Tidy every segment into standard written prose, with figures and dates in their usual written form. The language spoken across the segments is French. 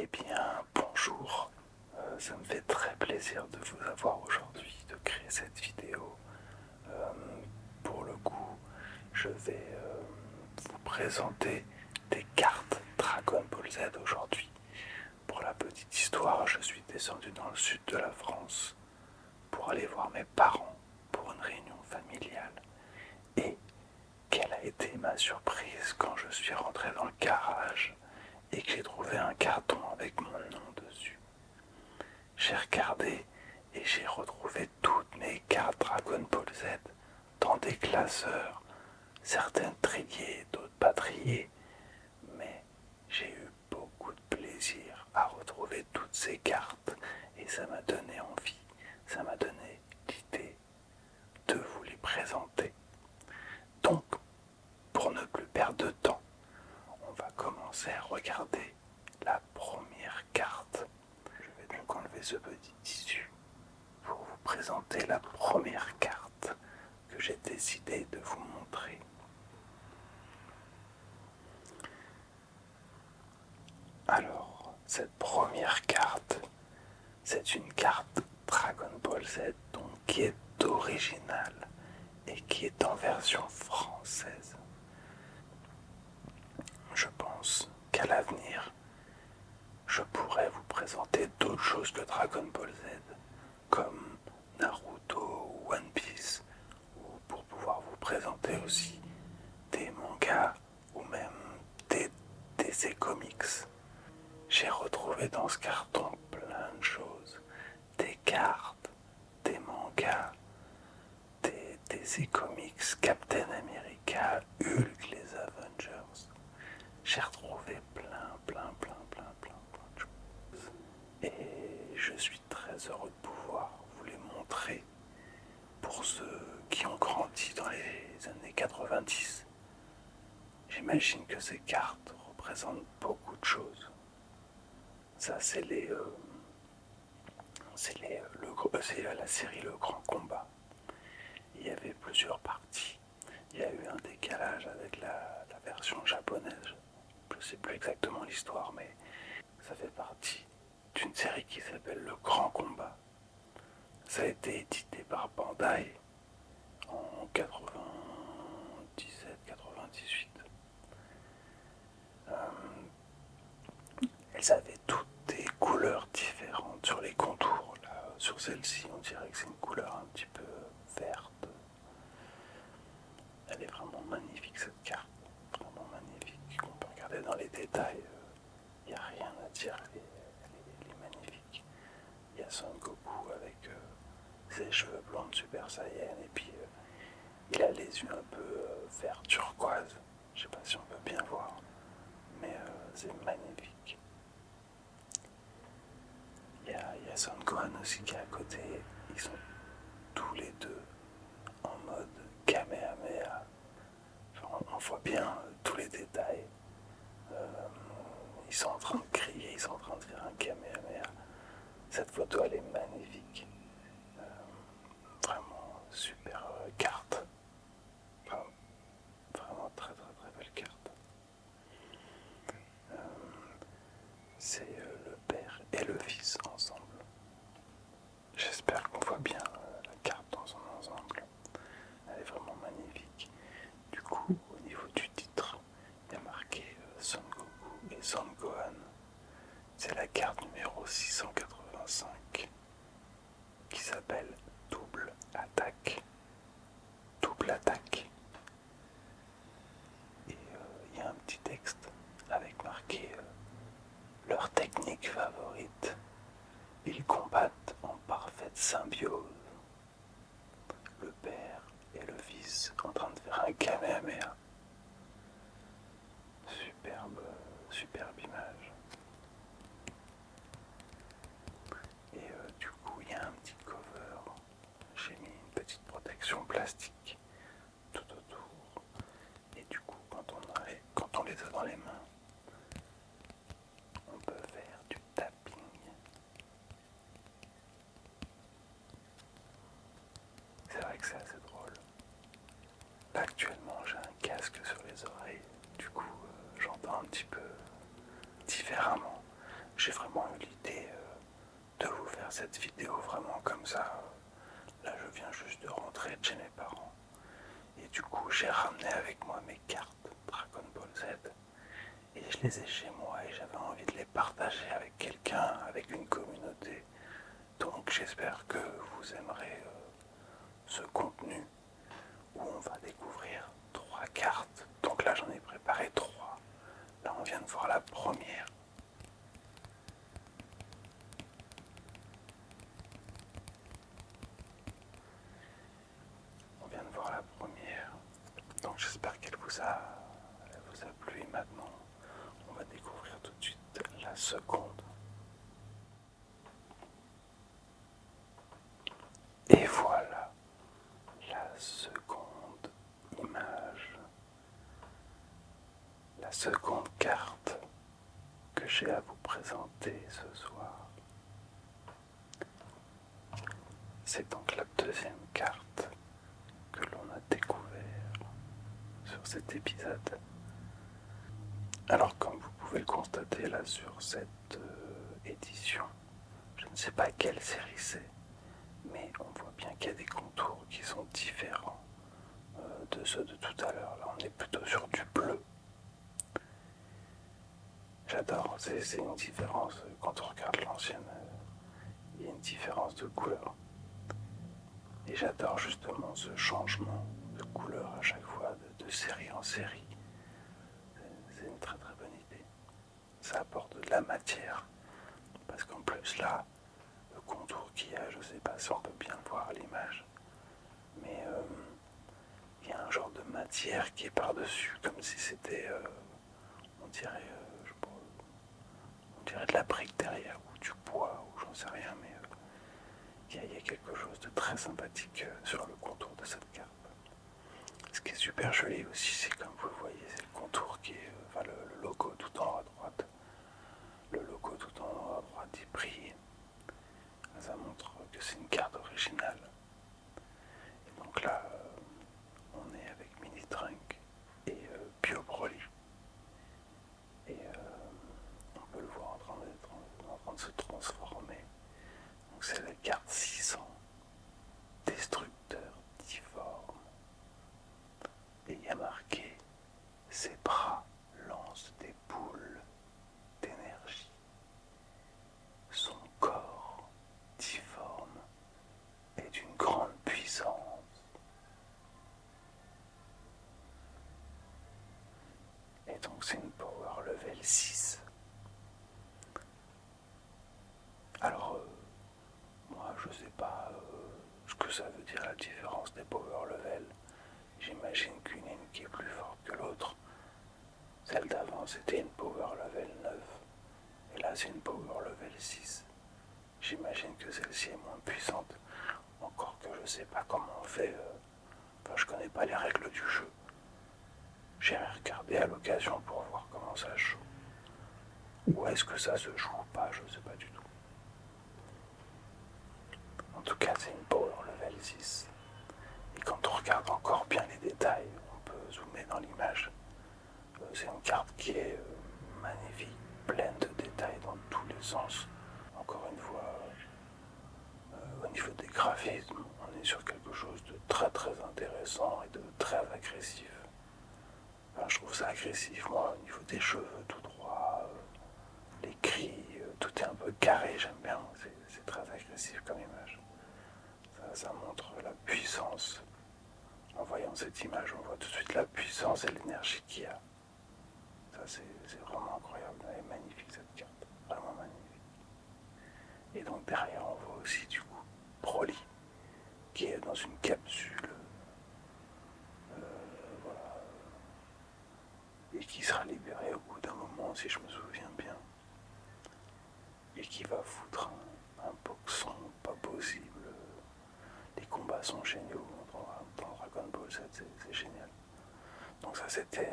Eh bien, bonjour. Ça me fait très plaisir de vous avoir aujourd'hui, de créer cette vidéo. Euh, pour le coup, je vais vous présenter des cartes Dragon Ball Z aujourd'hui. Pour la petite histoire, je suis descendu dans le sud de la France pour aller voir mes parents pour une réunion familiale. Et quelle a été ma surprise quand je suis rentré dans le garage et que j'ai trouvé un carton avec mon nom dessus. J'ai regardé et j'ai retrouvé toutes mes cartes Dragon Ball Z dans des classeurs, certaines triées, d'autres pas triées, mais j'ai eu beaucoup de plaisir à retrouver toutes ces cartes et ça m'a donné envie, ça m'a donné l'idée de vous les présenter. Donc, pour ne plus perdre de temps, on va commencer à regarder la première carte. Je vais donc enlever ce petit tissu pour vous présenter la première carte que j'ai décidé de vous montrer. Alors, cette première carte, c'est une carte Dragon Ball Z donc, qui est originale et qui est en version française. Je pense qu'à l'avenir, je pourrais vous présenter d'autres choses que Dragon Ball Z, comme Naruto ou One Piece, ou pour pouvoir vous présenter aussi des mangas ou même des DC Comics. J'ai retrouvé dans ce carton plein de choses, des cartes, des mangas, des DC Comics, Captain America, Hulk, les Avengers. J'ai retrouvé plein de choses. Et je suis très heureux de pouvoir vous les montrer pour ceux qui ont grandi dans les années 90. J'imagine que ces cartes représentent beaucoup de choses. Ça, c'est la série Le Grand Combat. Il y avait plusieurs parties. Il y a eu un décalage avec la version japonaise. Je ne sais plus exactement l'histoire, mais ça fait partie d'une série qui s'appelle Le Grand Combat. Ça a été édité par Bandai en 97-98. Elles avaient toutes des couleurs différentes sur les contours. Là, sur celle-ci, on dirait que c'est une couleur un petit peu verte. Elle est vraiment magnifique cette carte, vraiment magnifique. On peut regarder dans les détails, il n'y a rien à dire, elle est magnifique. Il y a Son Goku avec ses cheveux blancs de Super Saiyan et puis il a les yeux un peu vert turquoise. Je sais pas si on peut bien voir, mais c'est magnifique. Il y a Son Gohan aussi qui est à côté. Ils sont tous les deux en mode Kamehameha. Enfin, on voit bien tous les détails. Ils sont en train de crier, ils sont en train de faire un Kamehameha. Cette photo, elle est magnifique. Vraiment super carte. Enfin, vraiment très belle carte. C'est le père et le fils ensemble. J'espère qu'on voit bien la carte dans son ensemble. Elle est vraiment magnifique. Du coup, au niveau du titre, il y a marqué Son Goku et Son Gohan. C'est la carte numéro 685 qui s'appelle Double Attaque. Double Attaque. Et il y a un petit texte avec marqué leur technique favorite. Ils combattent en parfaite symbiose. Le père et le fils en train de faire un Kamehameha. Superbe image. Et du coup, il y a un petit cover. J'ai mis une petite protection plastique tout autour. Et du coup, quand on les a dans les mains, on peut faire du tapping. C'est vrai que c'est assez drôle. Là, actuellement, j'ai un casque sur les oreilles. Du coup, j'entends un petit peu différemment. j'ai vraiment eu l'idée de vous faire cette vidéo vraiment comme ça. Là, je viens juste de rentrer de chez mes parents. Et du coup, j'ai ramené avec moi mes cartes Dragon Ball Z. Et je les ai chez moi et j'avais envie de les partager avec quelqu'un, avec une communauté. Donc j'espère que vous aimerez ce contenu où on va découvrir 3 cartes. Donc là, j'en ai préparé 3. Là, on vient de voir la première. On vient de voir la première. Donc j'espère qu'elle vous a plu. Et maintenant, on va découvrir tout de suite la seconde. Et voilà la seconde image. La seconde carte que j'ai à vous présenter ce soir. C'est donc la deuxième carte que l'on a découvert sur cet épisode. Alors comme vous pouvez le constater là sur cette édition, je ne sais pas quelle série c'est, mais on voit bien qu'il y a des contours qui sont différents de ceux de tout à l'heure. Là on est plutôt sur du bleu. J'adore, c'est une différence, quand on regarde l'ancienne, il y a une différence de couleur. Et j'adore justement ce changement de couleur à chaque fois, de série en série. C'est une très très bonne idée. Ça apporte de la matière. Parce qu'en plus là, le contour qu'il y a, je ne sais pas si on peut bien le voir à l'image, mais il y a un genre de matière qui est par-dessus, comme si c'était, on dirait, on dirait de la brique derrière, ou du bois, ou j'en sais rien, mais il y a quelque chose de très sympathique sur le contour de cette carte. Ce qui est super joli aussi, c'est comme vous le voyez, c'est le contour qui est, enfin le logo tout en haut à droite. Le logo tout en haut à droite, il brille. Ça montre que c'est une carte originale. Et donc là, on est avec Mini Trunk et Bio Broly. Et on peut le voir en train de se transformer. Donc c'est la carte 600, destructeur difforme. Et il y a marqué: ses bras lancent des boules d'énergie. Son corps difforme est d'une grande puissance. Et donc c'est une power level 6. Alors moi je sais pas ce que ça veut dire la différence des power level. J'imagine qu'une est qui est plus forte que l'autre. Celle d'avant c'était une power level 9. Et là c'est une power level 6. J'imagine que celle-ci est moins puissante. Encore que je sais pas comment on fait. Enfin je connais pas les règles du jeu. J'ai regardé à l'occasion pour voir comment ça se joue. Ou est-ce que ça se joue ou pas, je sais pas du tout. En tout cas, c'est une power level 6. Et quand on regarde encore bien les détails, on peut zoomer dans l'image. C'est une carte qui est magnifique, pleine de détails dans tous les sens. Encore une fois, au niveau des graphismes, on est sur quelque chose de très très intéressant et de très agressif. Enfin, je trouve ça agressif, moi, au niveau des cheveux tout droit, les cris, tout est un peu carré, j'aime bien, c'est très agressif comme image. Ça montre la puissance. En voyant cette image, on voit tout de suite la puissance et l'énergie qu'il y a. Ça, c'est vraiment incroyable. Elle est magnifique, cette carte. Vraiment magnifique. Et donc, derrière, on voit aussi, du coup, Broly, qui est dans une capsule. Voilà. Et qui sera libéré au bout d'un moment, si je me souviens bien. Et qui va foutre un boxon pas possible. Les combats sont géniaux dans Dragon Ball Z, c'est génial. Donc ça c'était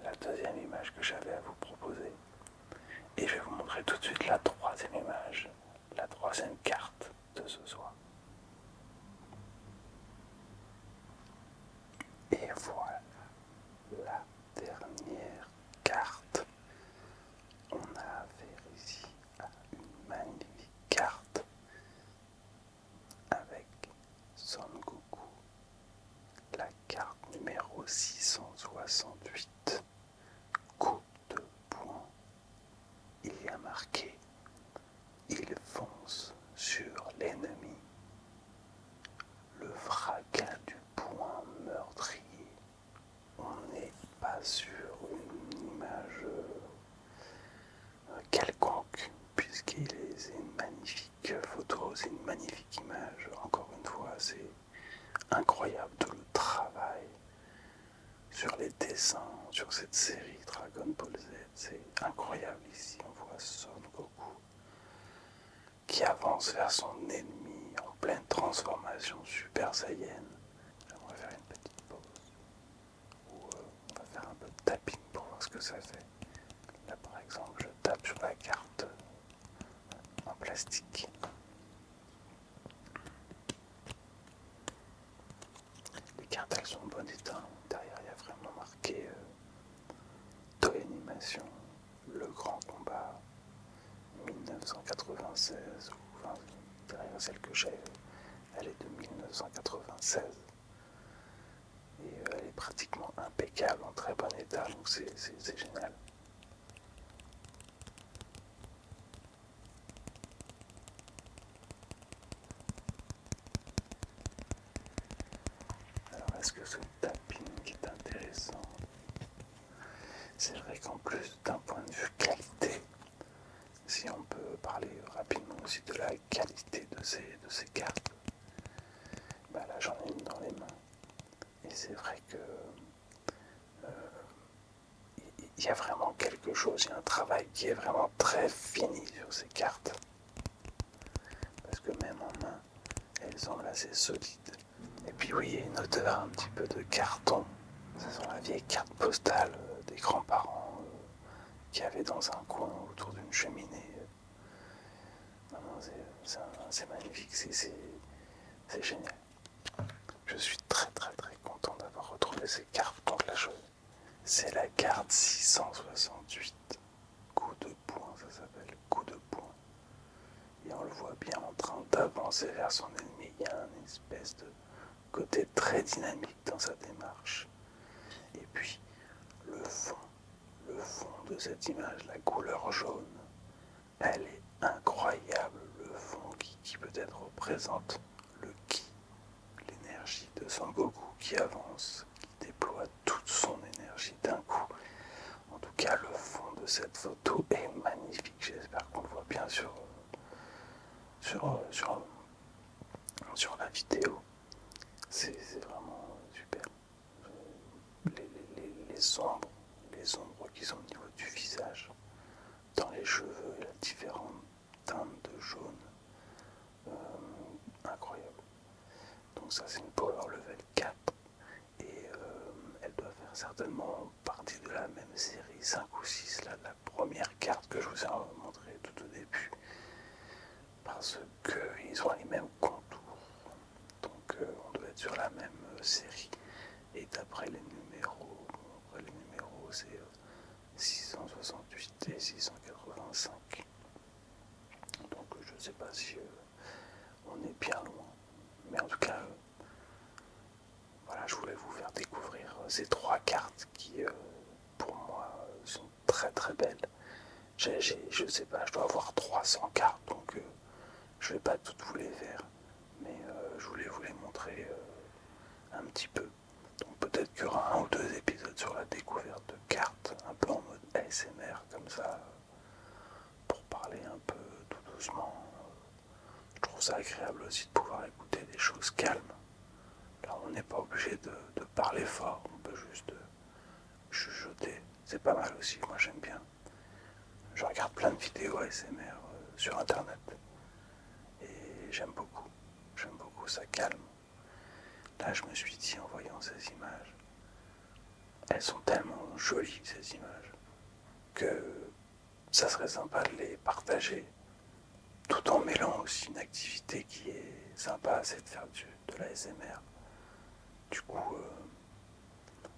la deuxième image que j'avais à vous proposer. Et je vais vous montrer tout de suite la troisième image, la troisième carte de ce soir. Et voilà la dernière carte. On a affaire ici incroyable tout le travail sur les dessins, sur cette série Dragon Ball Z. C'est incroyable. Ici, on voit Son Goku qui avance vers son ennemi en pleine transformation Super Saiyan. J'aimerais faire une petite pause où on va faire un peu de tapping pour voir ce que ça fait. Là, par exemple, je tape sur la carte en plastique. Les cartes, elles sont en bon état. Derrière, il y a vraiment marqué Toei Animation, le grand combat 1996. Enfin, derrière celle que j'ai, elle est de 1996. Et elle est pratiquement impeccable, en très bon état, donc c'est génial. Alors, est-ce que ce tapping est intéressant? C'est vrai qu'en plus, d'un point de vue qualité, si on peut parler rapidement aussi de la qualité de ces cartes, bah là j'en ai une dans les mains. Et c'est vrai que il y a vraiment quelque chose, il y a un travail qui est vraiment très fini sur ces cartes. Parce que même en main, elles semblent assez solides. Et puis oui, il y a une odeur un petit peu de carton. Ça sent la vieille carte postale des grands-parents qu'il y avait dans un coin autour d'une cheminée. Non, c'est magnifique, c'est génial. Je suis très très très content d'avoir retrouvé ces cartes. Donc la chose, c'est la carte 668. Coup de poing, ça s'appelle coup de poing. Et on le voit bien en train d'avancer vers son ennemi. Il y a une espèce de côté très dynamique dans sa démarche. Et puis le fond de cette image, la couleur jaune, elle est incroyable. Le fond qui peut-être représente le ki, l'énergie de Son Goku qui avance, qui déploie toute son énergie d'un coup. En tout cas, le fond de cette photo est magnifique. J'espère qu'on le voit bien sur la vidéo. C'est vraiment super. Les ombres qui sont au niveau du visage, dans les cheveux, la différente teinte de jaune, incroyable. Donc ça, c'est une Power Level 4 et elle doit faire certainement partie de la même série 5 ou 6, là, la première carte que je vous ai montrée tout au début, parce qu'ils ont les mêmes contours. Donc on doit être sur la même série. Et d'après les numéros, c'est 668 et 685. Donc je ne sais pas si on est bien loin. Mais en tout cas, voilà, je voulais vous faire découvrir ces trois cartes qui, pour moi, sont très très belles. Je sais pas, je dois avoir 300 cartes, donc je vais pas toutes vous les faire. Mais je voulais vous les montrer un petit peu. Donc peut-être qu'il y aura un ou deux épisodes sur la découverte de cartes, un peu en mode ASMR, comme ça, pour parler un peu tout doucement. Je trouve ça agréable aussi de pouvoir écouter des choses calmes. Là, on n'est pas obligé de parler fort, on peut juste chuchoter. C'est pas mal aussi, moi j'aime bien. Je regarde plein de vidéos ASMR sur internet et j'aime beaucoup, ça calme. Là, je me suis dit en voyant ces images, elles sont tellement jolies ces images que ça serait sympa de les partager tout en mêlant aussi une activité qui est sympa, c'est de faire de l'ASMR. Du coup,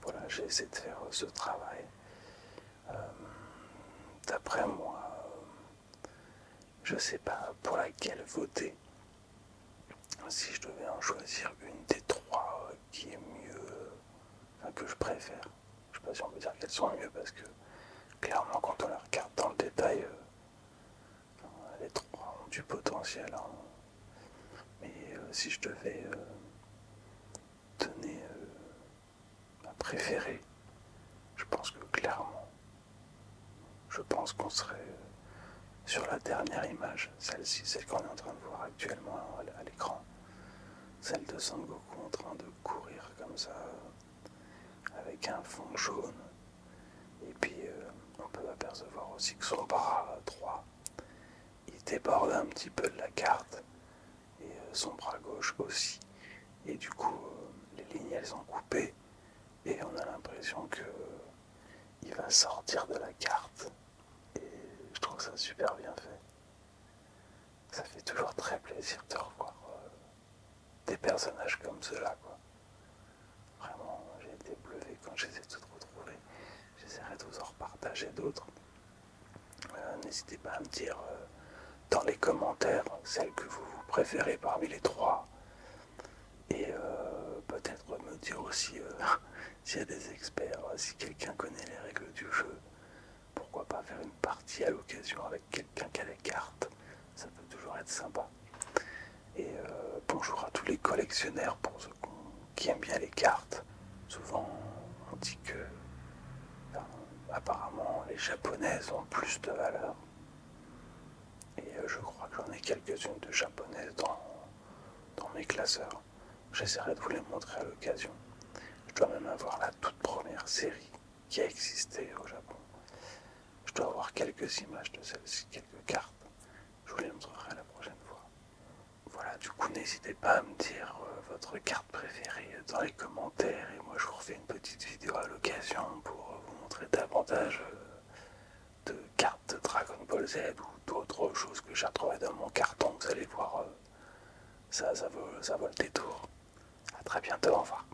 voilà, j'ai essayé de faire ce travail. D'après moi, je sais pas pour laquelle voter. Si je devais en choisir une des trois qui est mieux, enfin que je préfère, je sais pas si on peut dire qu'elles sont mieux parce que clairement quand on les regarde dans le détail, les trois ont du potentiel. Hein. Mais si je devais donner ma préférée, je pense que clairement, je pense qu'on serait sur la dernière image, celle-ci, celle qu'on est en train de voir actuellement à l'écran. celle de Son Goku en train de courir comme ça, avec un fond jaune. Et puis on peut apercevoir aussi que son bras droit, il déborde un petit peu de la carte, et son bras gauche aussi. Et du coup, les lignes elles sont coupées, et on a l'impression que il va sortir de la carte. Et je trouve ça super bien fait. Ça fait toujours très plaisir de revoir des personnages comme ceux-là, quoi. Vraiment, j'ai été bluffé quand je les ai toutes retrouvés. J'essaierai de vous en repartager d'autres. N'hésitez pas à me dire dans les commentaires celles que vous préférez parmi les trois. Et peut-être me dire aussi s'il y a des experts, si quelqu'un connaît les règles du jeu. Pourquoi pas faire une partie à l'occasion avec quelqu'un qui a les cartes. Ça peut toujours être sympa. Et bonjour à tous les collectionneurs pour ceux qui aiment bien les cartes. Souvent on dit que apparemment les japonaises ont plus de valeur. Et je crois que j'en ai quelques-unes de japonaises dans mes classeurs. J'essaierai de vous les montrer à l'occasion. Je dois même avoir la toute première série qui a existé au Japon. Je dois avoir quelques images de celle-ci, quelques cartes. Je vous les montrerai la prochaine fois. Voilà, du coup, n'hésitez pas à me dire votre carte préférée dans les commentaires. Et moi, je vous refais une petite vidéo à l'occasion pour vous montrer davantage de cartes de Dragon Ball Z ou d'autres choses que j'ai retrouvées dans mon carton. Vous allez voir, ça vaut le détour. A très bientôt, au revoir.